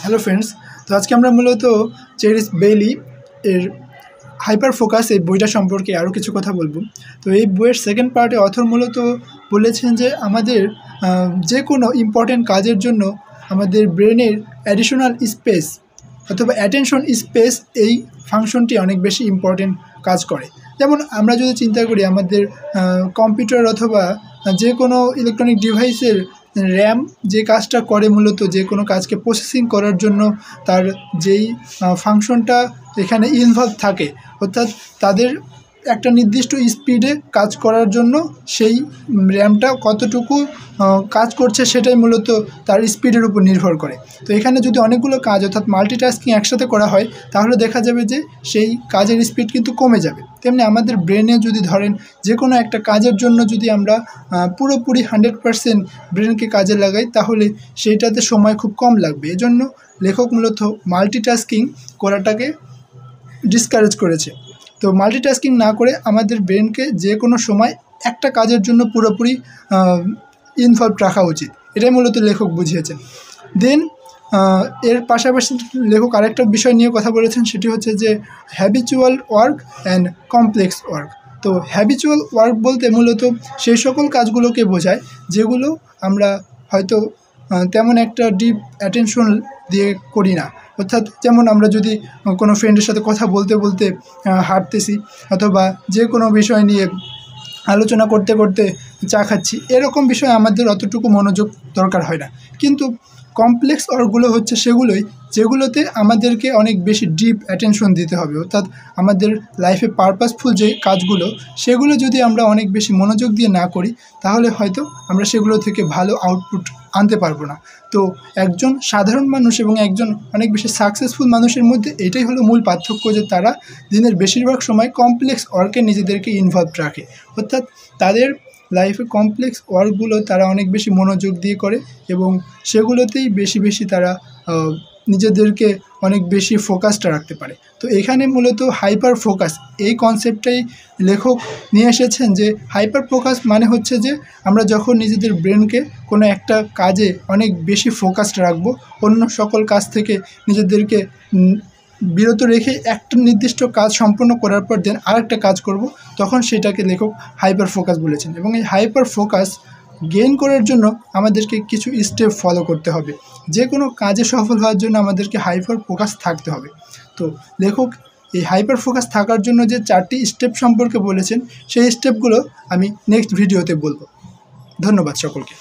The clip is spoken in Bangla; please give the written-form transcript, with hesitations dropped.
হ্যালো ফ্রেন্ডস, তো আজকে আমরা মূলত চেরিস বেইলি এর হাইপার ফোকাস এই বইটা সম্পর্কে আরও কিছু কথা বলবো। তো এই বইয়ের সেকেন্ড পার্টে অথর মূলত বলেছেন যে আমাদের যে কোনো ইম্পর্টেন্ট কাজের জন্য আমাদের ব্রেনের অ্যাডিশনাল স্পেস অথবা অ্যাটেনশন স্পেস এই ফাংশনটি অনেক বেশি ইম্পর্টেন্ট কাজ করে। যেমন আমরা যদি চিন্তা করি আমাদের কম্পিউটার অথবা যে কোনো ইলেকট্রনিক ডিভাইসের র্যাম যে কাজটা করে মূলত যে কোনো কাজকে প্রসেসিং করার জন্য তার যেই ফাংশনটা এখানে ইনভলভ থাকে, অর্থাৎ তাদের একটা নির্দিষ্ট স্পিডে কাজ করার জন্য সেই র্যামটা কতটুকু কাজ করছে সেটাই মূলত তার স্পিডের উপর নির্ভর করে। তো এখানে যদি অনেকগুলো কাজ অর্থাৎ মাল্টিটাস্কিং একসাথে করা হয় তাহলে দেখা যাবে যে সেই কাজের স্পিড কিন্তু কমে যাবে। তেমনি আমাদের ব্রেনে যদি ধরেন যে কোনো একটা কাজের জন্য যদি আমরা পুরোপুরি 100% ব্রেনকে কাজে লাগাই তাহলে সেইটাতে সময় খুব কম লাগবে। এজন্য লেখক মূলত মাল্টিটাস্কিং করাটাকে ডিসকারেজ করেছে। তো মাল্টিটাস্কিং না করে আমাদের ব্রেনকে যে কোনো সময় একটা কাজের জন্য পুরোপুরি ইনভলভ রাখা উচিত, এটাই মূলত লেখক বুঝিয়েছেন। দেন এর পাশাপাশি লেখক আরেকটা বিষয় নিয়ে কথা বলেছেন, সেটি হচ্ছে যে habitual work and complex work. তো হ্যাবিচুয়াল ওয়ার্ক বলতে মূলত সেই সকল কাজগুলোকে বোঝায় যেগুলো আমরা হয়তো তেমন একটা ডিপ অ্যাটেনশন দিয়ে করি না। অর্থাৎ যেমন আমরা যদি কোনো ফ্রেন্ডের সাথে কথা বলতে বলতে হাঁটতেছি অথবা যে কোনো বিষয় নিয়ে আলোচনা করতে করতে চা খাচ্ছি, এরকম বিষয়ে আমাদের অতটুকু মনোযোগ দরকার হয় না। কিন্তু কমপ্লেক্স ওয়ার্কগুলো হচ্ছে সেগুলোই যেগুলোতে আমাদেরকে অনেক বেশি ডিপ অ্যাটেনশন দিতে হবে। অর্থাৎ আমাদের লাইফে পারপাসফুল যে কাজগুলো সেগুলো যদি আমরা অনেক বেশি মনোযোগ দিয়ে না করি তাহলে হয়তো আমরা সেগুলো থেকে ভালো আউটপুট আনতে পারবো না। তো একজন সাধারণ মানুষ এবং একজন অনেক বেশি সাকসেসফুল মানুষের মধ্যে এটাই হলো মূল পার্থক্য, যে তারা দিনের বেশিরভাগ সময় কমপ্লেক্স ওয়ার্কে নিজেদেরকে ইনভলভ রাখে। অর্থাৎ তাদের লাইফে কমপ্লেক্স ওয়ার্কগুলো তারা অনেক বেশি মনোযোগ দিয়ে করে এবং সেগুলোতেই বেশি তারা নিজেদেরকে অনেক বেশি ফোকাসটা রাখতে পারে। তো এখানে মূলত হাইপার ফোকাস এই কনসেপ্টটাই লেখক নিয়ে এসেছেন, যে হাইপার ফোকাস মানে হচ্ছে যে আমরা যখন নিজেদের ব্রেনকে কোনো একটা কাজে অনেক বেশি ফোকাসড রাখবো, অন্য সকল কাজ থেকে নিজেদেরকে বিরত রেখে একটা নির্দিষ্ট কাজ সম্পন্ন করার পর দেন আরেকটা কাজ করব, তখন সেটাকে লেখক হাইপার ফোকাস বলেছেন। এবং এই হাইপার ফোকাস গেইন করার জন্য আমাদেরকে কিছু স্টেপ ফলো করতে হবে। যে কোনো কাজে সফল হওয়ার জন্য আমাদেরকে হাইপার ফোকাস থাকতে হবে। তো লেখক এই হাইপার ফোকাস থাকার জন্য যে 4টি স্টেপ সম্পর্কে বলেছেন সেই স্টেপগুলো আমি নেক্সট ভিডিওতে বলবো। ধন্যবাদ সকলকে।